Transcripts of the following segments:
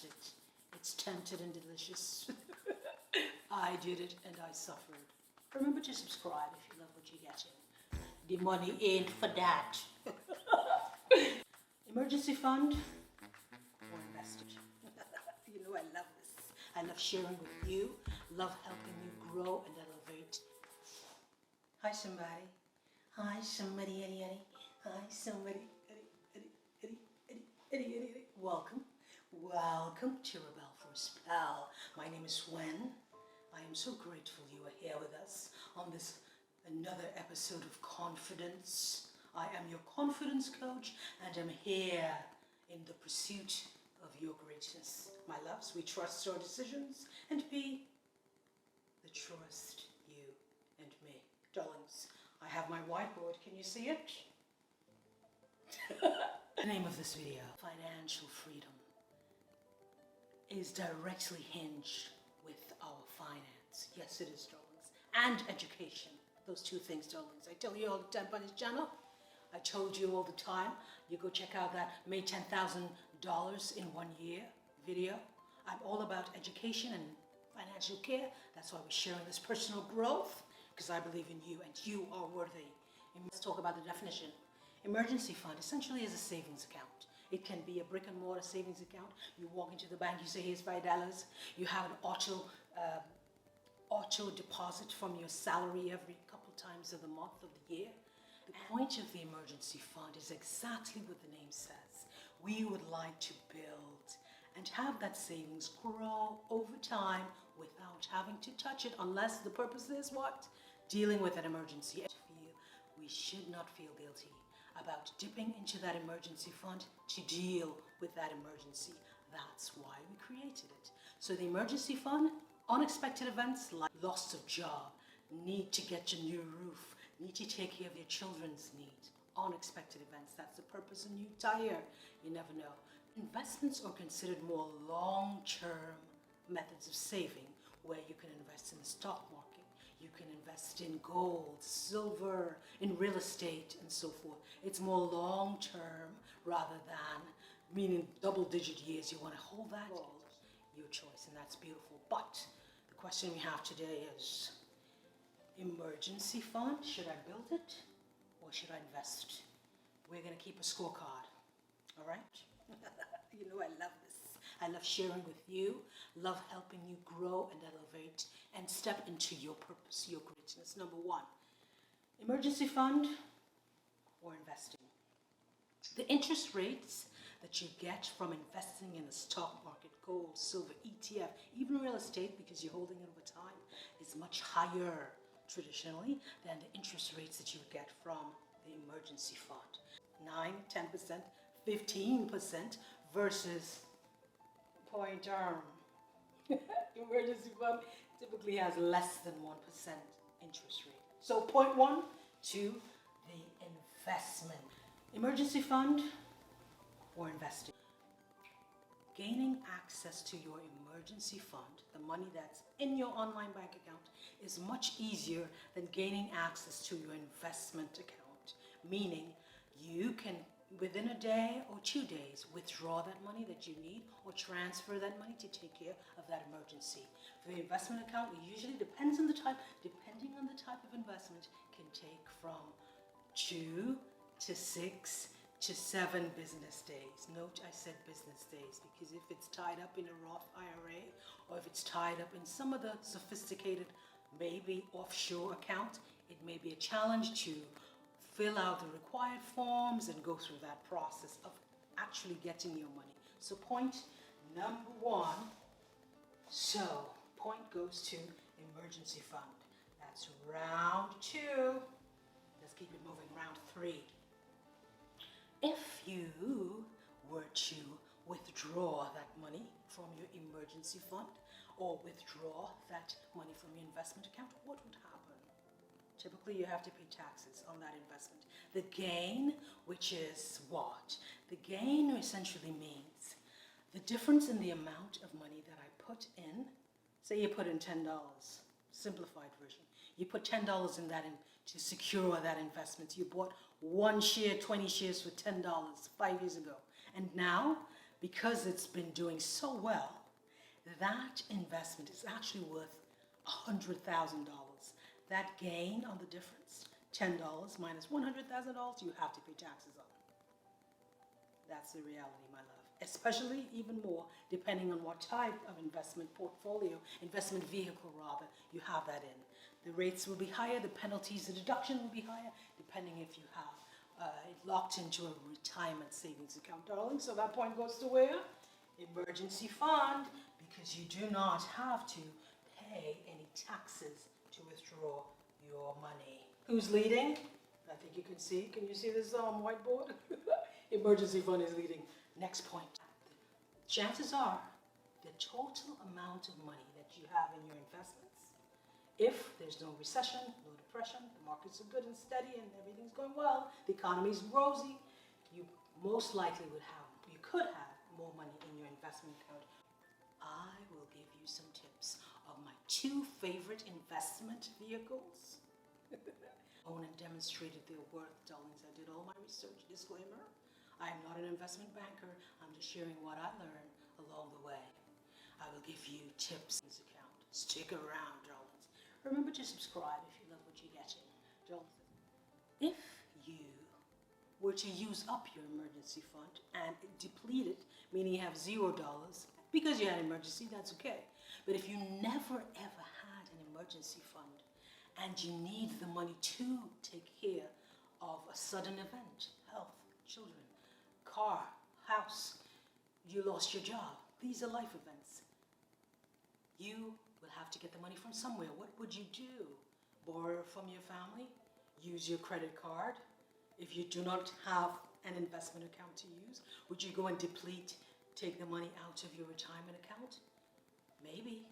trust it. It's tempted and delicious. I did it and I suffered. Remember to subscribe if you love what you're getting. The money ain't for that. Emergency fund or invested. You know I love this. I love sharing with you, love helping you grow and elevate. Hi somebody. Hi somebody, Eddie. Hi somebody, Eddie. Welcome to rebelforaspell. My name is Gwen. I am so grateful you are here with us on this another episode of Confidence. I am your confidence coach and I'm here in the pursuit of your greatness. My loves, we trust your decisions and be the trust you and me. Darlings, I have my whiteboard. Can you see it? The name of this video, Financial Freedom, is directly hinged with our finance. Yes, it is, darlings. And education. Those two things, darlings. I tell you all the time on this channel. I told you all the time. You go check out that made $10,000 in 1 year video. I'm all about education and financial care. That's why we're sharing this personal growth, because I believe in you and you are worthy. And let's talk about the definition. Emergency fund essentially is a savings account. It can be a brick and mortar savings account. You walk into the bank, you say, here's $5. You have an auto deposit from your salary every couple times of the month of the year. The point of the emergency fund is exactly what the name says. We would like to build and have that savings grow over time without having to touch it, unless the purpose is what? Dealing with an emergency. We should not feel guilty about dipping into that emergency fund to deal with that emergency. That's why we created it. So the emergency fund, unexpected events like loss of job, need to get your new roof, need to take care of your children's needs, unexpected events. That's the purpose of new tire. You never know. Investments are considered more long-term methods of saving, where you can invest in the stock market. You can invest in gold, silver, in real estate, and so forth. It's more long-term rather than, meaning double-digit years. You want to hold that? Your choice, and that's beautiful. But the question we have today is, emergency fund, should I build it or should I invest? We're going to keep a scorecard, all right? You know I love this. I love sharing with you, love helping you grow and elevate and step into your purpose, your greatness. Number one, emergency fund or investing. The interest rates that you get from investing in the stock market, gold, silver, ETF, even real estate, because you're holding it over time, is much higher traditionally than the interest rates that you get from the emergency fund. 9, 10%, 15% versus point term. Emergency fund typically has less than 1% interest rate. So point 1 to the investment. Emergency fund or investing. Gaining access to your emergency fund, the money that's in your online bank account, is much easier than gaining access to your investment account. Meaning you can, within a day or 2 days, withdraw that money that you need or transfer that money to take care of that emergency. For the investment account, it usually depending on the type of investment, can take from 2 to 6 to 7 business days. Note I said business days, because if it's tied up in a Roth IRA or if it's tied up in some of the sophisticated, maybe offshore account, it may be a challenge to fill out the required forms and go through that process of actually getting your money. So point number 1, so point goes to emergency fund. That's round 2. Let's keep it moving. Round 3. If you were to withdraw that money from your emergency fund or withdraw that money from your investment account, what would happen? Typically, you have to pay taxes on that investment. The gain, which is what? The gain essentially means the difference in the amount of money that I put in. Say you put in $10, simplified version. You put $10 in that to secure that investment. You bought 1 share, 20 shares for $10 5 years ago. And now, because it's been doing so well, that investment is actually worth $100,000. That gain on the difference, $10 minus $100,000, you have to pay taxes on. That's the reality, my love. Especially even more depending on what type of investment portfolio, investment vehicle rather, you have that in. The rates will be higher, the penalties, the deduction will be higher, depending if you have it locked into a retirement savings account, darling. So that point goes to where? Emergency fund, because you do not have to pay any taxes to withdraw your money. Who's leading? I think you can see. Can you see this whiteboard? Emergency fund is leading. Next point. Chances are the total amount of money that you have in your investments, if there's no recession, no depression, the markets are good and steady and everything's going well, the economy's rosy, you most likely could have more money in your investment account. I will give you some tips of my 2 favorite investment vehicles. Own and demonstrated their worth, darlings. I did all my research. Disclaimer, I am not an investment banker. I'm just sharing what I learned along the way. I will give you tips in this account. Stick around, darlings. Remember to subscribe if you love what you're getting. Darlings, if you were to use up your emergency fund and deplete it, meaning you have $0, because you had an emergency, that's okay. But if you never ever had an emergency fund and you need the money to take care of a sudden event, health, children, car, house, you lost your job, these are life events, you will have to get the money from somewhere. What would you do? Borrow from your family? Use your credit card? If you do not have an investment account to use, would you go and take the money out of your retirement account? Maybe.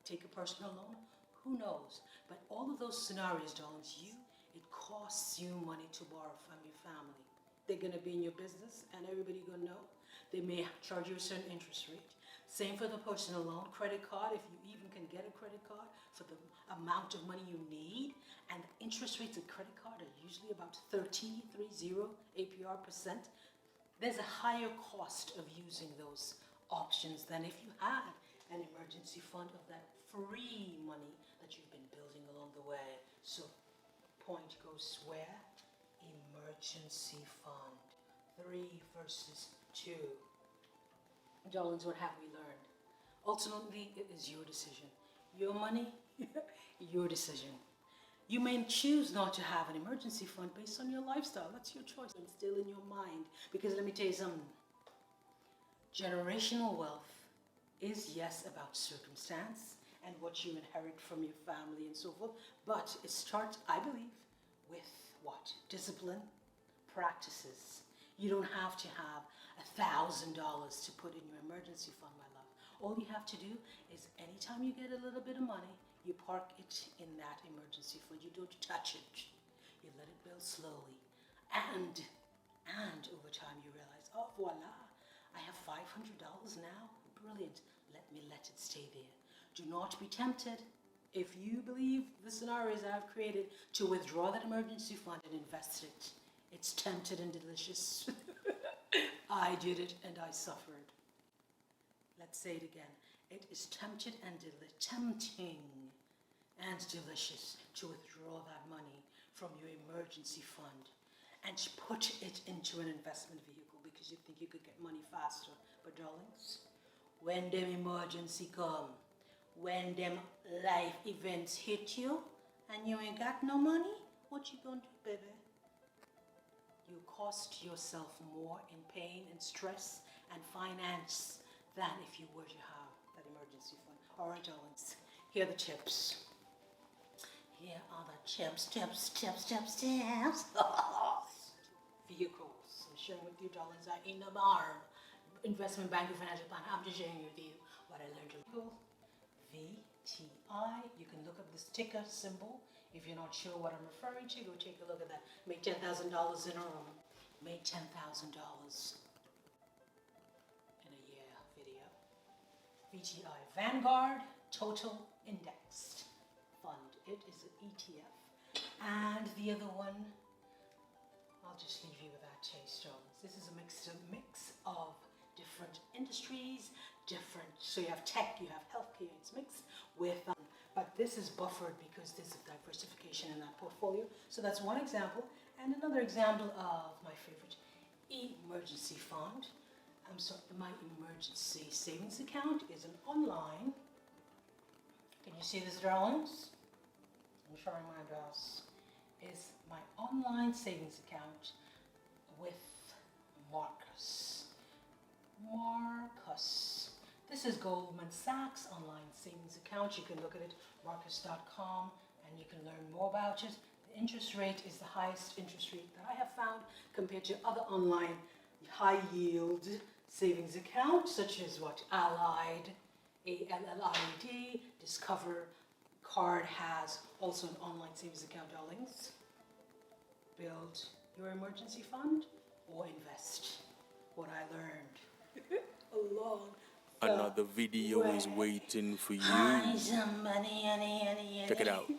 Take a personal loan? Who knows? But all of those scenarios, darlings, it costs you money to borrow from your family. They're going to be in your business and everybody going to know. They may charge you a certain interest rate. Same for the personal loan, credit card, if you even can get a credit card for the amount of money you need. And the interest rates of credit card are usually about 30 APR percent. There's a higher cost of using those options than if you had an emergency fund of that free money that you've been building along the way. So point goes where? Emergency fund. 3 versus 2. Darlings, what have we learned? Ultimately, it is your decision. Your money, your decision. You may choose not to have an emergency fund based on your lifestyle. That's your choice. And still in your mind. Because let me tell you something. Generational wealth is, yes, about circumstance and what you inherit from your family and so forth. But it starts, I believe, with what? Discipline, practices. You don't have to have $1,000 to put in your emergency fund, my love. All you have to do is anytime you get a little bit of money, you park it in that emergency fund. You don't touch it. You let it build slowly. And over time you realize, oh, voila, I have $500 now. Brilliant. Let me let it stay there. Do not be tempted, if you believe the scenarios I've created, to withdraw that emergency fund and invest it. It's tempted and delicious. I did it and I suffered. Let's say it again. It is tempting and delicious to withdraw that money from your emergency fund and put it into an investment vehicle because you think you could get money faster. But darlings, when them emergency come, when them life events hit you and you ain't got no money, what you gonna do, baby? You cost yourself more in pain and stress and finance than if you were to have that emergency fund. All right, darlings, here are the tips. Here are the tips. Vehicles. I'm sharing with you, darlings. I ain't no arm. Investment banking, financial plan. I'm just sharing with you what I learned. VTI. You can look up this ticker symbol. If you're not sure what I'm referring to, go take a look at that. Make $10,000 in a room. Make $10,000 in a year video. VTI, Vanguard Total Indexed Fund. It is an ETF. And the other one, I'll just leave you with that taste, darlings. This is a mix of different different industries, so you have tech, you have healthcare, it's mixed with, but this is buffered because there's a diversification in that portfolio. So that's one example. And another example of my favorite emergency fund. My emergency savings account is an online. Can you see this, darlings? I'm showing my address. Is my online savings account with Marcus. This is Goldman Sachs online savings account. You can look at it, marcus.com, and you can learn more about it. The interest rate is the highest interest rate that I have found compared to other online high yield savings accounts, such as Allied, ALLIED, Discover Card has also an online savings account, darlings. Build your emergency fund or invest. What I learned along Another video is waiting for you. Honey, somebody, honey. Check it out.